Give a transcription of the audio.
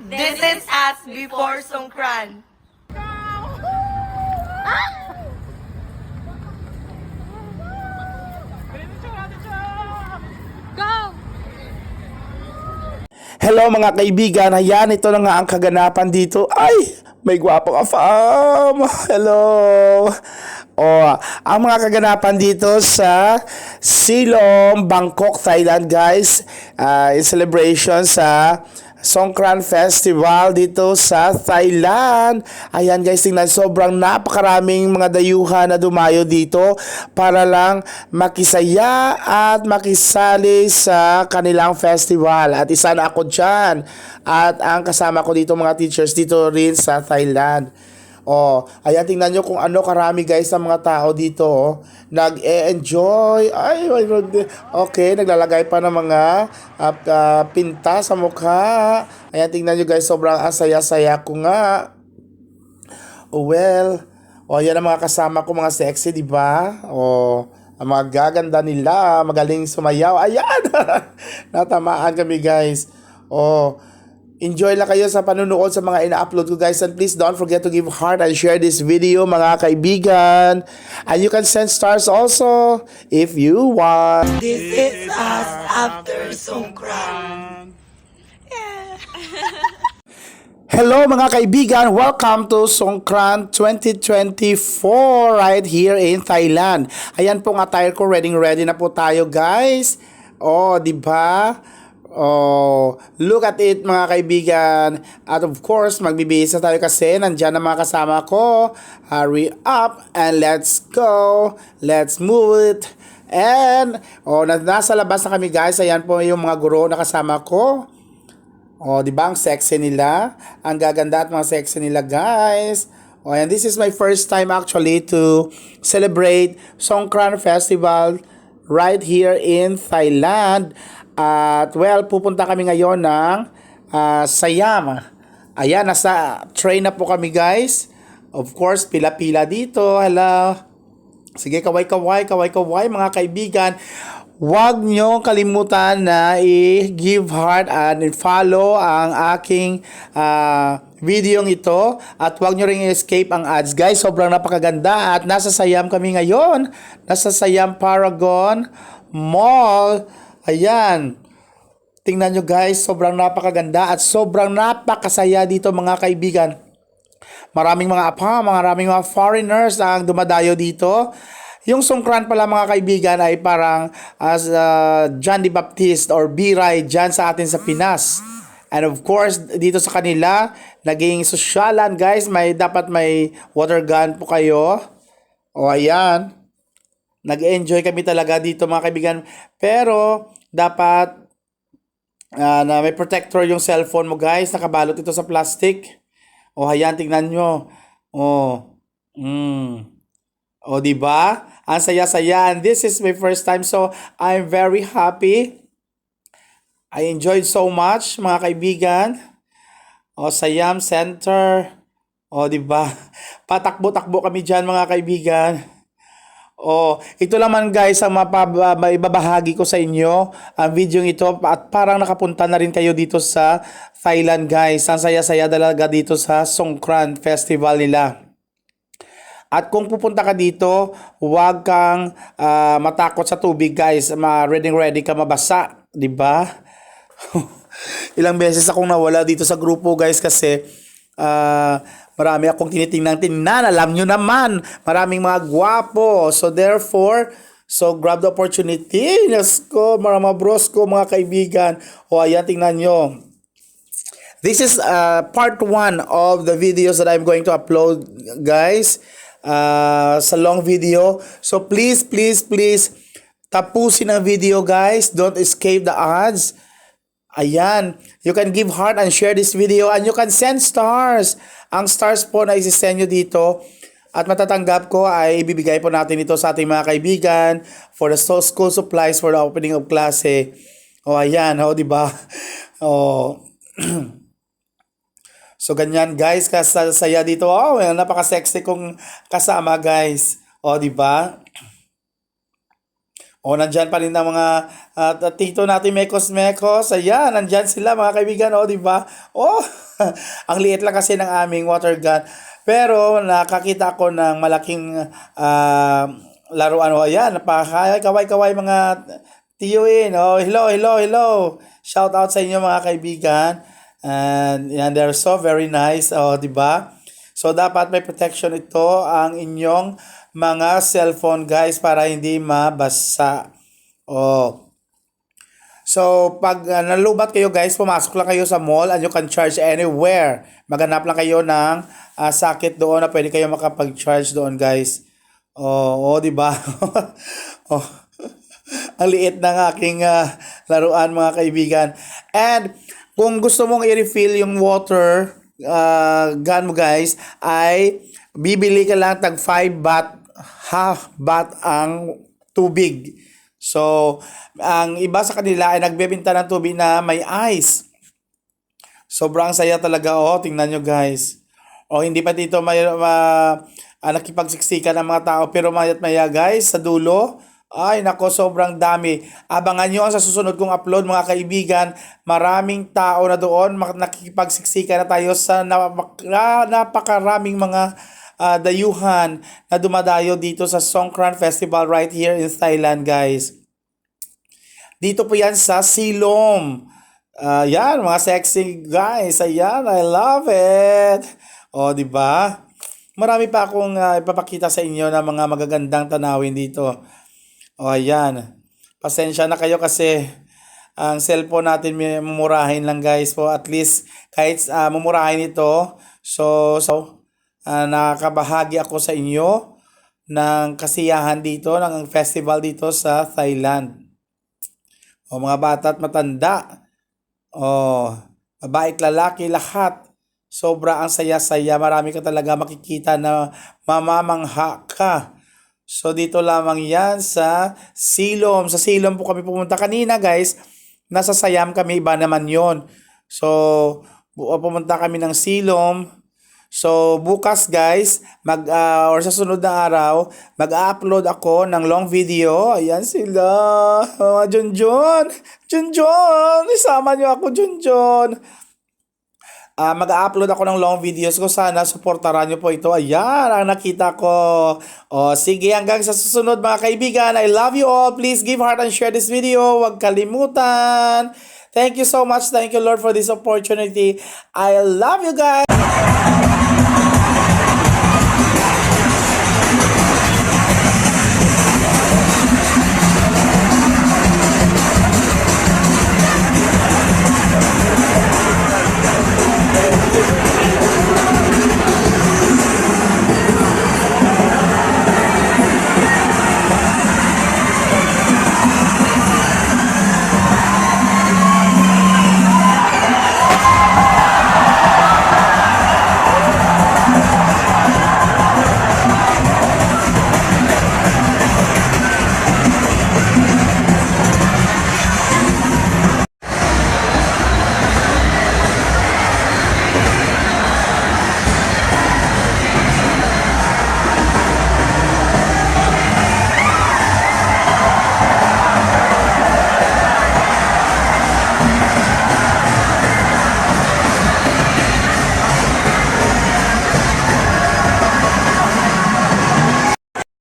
This is us before Songkran. Go! Hello mga kaibigan, ayan, ito na nga ang kaganapan dito. Ay, may gwapong afam. Hello. Ang mga kaganapan dito sa Silom, Bangkok, Thailand guys. In celebration sa Songkran Festival dito sa Thailand. Ayan guys, tingnan, sobrang napakaraming mga dayuhan na dumayo dito para lang makisaya at makisali sa kanilang festival. At isa na ako dyan. At ang kasama ko dito mga teachers dito rin sa Thailand. Ayan, tingnan nyo kung ano karami guys ang mga tao dito. Nag-e-enjoy. Ay, okay, naglalagay pa ng mga pinta sa mukha. Ayan, tingnan nyo guys, sobrang asaya-saya ko nga. Ayan ang mga kasama ko, mga sexy, di ba? Ang mga gaganda nila, magaling sumayaw. Ayan! Natamaan kami guys. Enjoy lang kayo sa panunood sa mga ina-upload ko guys, and please don't forget to give heart and share this video mga kaibigan, and you can send stars also if you want. This is us after Songkran. Hello mga kaibigan, welcome to Songkran 2024 right here in Thailand. Ayan po ang attire ko, ready na po tayo guys. Di ba? Look at it mga kaibigan. At of course, magbibihis na tayo kasi nandyan ang mga kasama ko. Hurry up and let's go. Let's move it. And nasa labas na kami guys. Ayan po yung mga guro na kasama ko. Di ba ang sexy nila? Ang gaganda at mga sexy nila guys. And this is my first time actually to celebrate Songkran Festival right here in Thailand. At pupunta kami ngayon ng Siam. Ayan, nasa train na po kami guys. Of course, pila-pila dito. Hello. Sige, kaway-kaway mga kaibigan. Huwag nyo kalimutan na i-give heart and follow ang aking video ito. At huwag nyo rin i-escape ang ads guys. Sobrang napakaganda. At nasa Siam kami ngayon. Nasa Siam Paragon Mall. Ayan. Tingnan nyo guys, sobrang napakaganda at sobrang napakasaya dito mga kaibigan. Maraming mga foreigners ang dumadayo dito. Yung Songkran pala mga kaibigan ay parang as John the Baptist or Biray dyan sa atin sa Pinas. And of course, dito sa kanila, naging sosyalan guys, dapat may water gun po kayo. Ayan. Nag-enjoy kami talaga dito mga kaibigan. Pero dapat na may protector yung cellphone mo guys. Nakabalot ito sa plastic. Ayan, tingnan nyo. Diba? Ang saya-saya. And this is my first time. So, I'm very happy. I enjoyed so much mga kaibigan. Siam Center. Diba? Patakbo-takbo kami dyan mga kaibigan. Ito naman guys ang maibabahagi ko sa inyo ang video ito at parang nakapunta na rin kayo dito sa Thailand guys. Ang saya-saya talaga dito sa Songkran Festival nila. At kung pupunta ka dito, huwag kang matakot sa tubig guys. Ready ka mabasa, di ba? Ilang beses akong nawala dito sa grupo guys kasi marami akong tinitingnan. Alam nyo naman, maraming mga gwapo. So therefore, grab the opportunity. Let's go, mga bros ko, mga kaibigan. Ayan, tingnan nyo. This is part 1 of the videos that I'm going to upload, guys. Sa long video. So please, tapusin ang video, guys. Don't escape the ads. Ayan, you can give heart and share this video and you can send stars. Ang stars po na isi-send nyo dito at matatanggap ko ay ibibigay po natin ito sa ating mga kaibigan for the school supplies for the opening of klase. Ayan, di ba? So ganyan guys, kasaya dito. Napaka-sexy kong kasama guys. Di ba? O, nandyan pa rin ang mga tito natin mekos-mekos. Ayan, nandyan sila mga kaibigan. O, di ba? O, ang liit lang kasi ng aming water gun. Pero nakakita ko ng malaking laruan. O, ayan, kaway-kaway mga tiyuin. O, hello, hello, hello. Shout out sa inyo mga kaibigan. And yan, they're so very nice. O, di ba? So, dapat may protection ito ang inyong mga cellphone guys para hindi mabasa. Oh. So, pag nalubat kayo guys, pumasok lang kayo sa mall and you can charge anywhere. Maghanap lang kayo ng socket doon na pwede kayo makapag-charge doon guys. Oh, di ba? Oh. Ang liit ng aking laruan mga kaibigan. And kung gusto mong i-refill yung water gun mo guys, ay bibili ka lang tag 5 baht, half baht ang tubig. So, ang iba sa kanila ay nagbebenta ng tubig na may ice. Sobrang saya talaga. Oh, tingnan nyo guys. O, hindi pa dito nakipagsiksikan ng mga tao. Pero mayat maya guys, sa dulo, ay nako, sobrang dami. Abangan nyo sa susunod kong upload mga kaibigan. Maraming tao na doon. Nakipagsiksikan na tayo sa napakaraming mga dayuhan na dumadayo dito sa Songkran Festival right here in Thailand guys. Dito po yan sa Silom. Yan, mga sexy guys. Ayan, I love it. O, di ba? Marami pa akong ipapakita sa inyo na mga magagandang tanawin dito. O, ayan. Pasensya na kayo kasi ang cellphone natin mumurahin lang guys po. At least kahit mumurahin ito. So nakakabahagi ako sa inyo ng kasiyahan dito, ng festival dito sa Thailand. O, mga bata at matanda. O, babae at lalaki, lahat. Sobra ang saya-saya. Marami ka talaga makikita na mamamangha ka. So, dito lamang yan sa Silom. Sa Silom po kami pumunta kanina, guys. Nasa Siam kami, iba naman yon. So, pumunta kami ng Silom. So, bukas, guys, or sa sunod na araw, mag-upload ako ng long video. Ayan sila. Mga Junjun. Junjun. Isama nyo ako, Junjun. Mag-upload ako ng long videos ko. Sana supportaran nyo po ito. Ayan, ang nakita ko. O, sige, hanggang sa susunod mga kaibigan. I love you all. Please give heart and share this video. Huwag kalimutan. Thank you so much. Thank you, Lord, for this opportunity. I love you guys.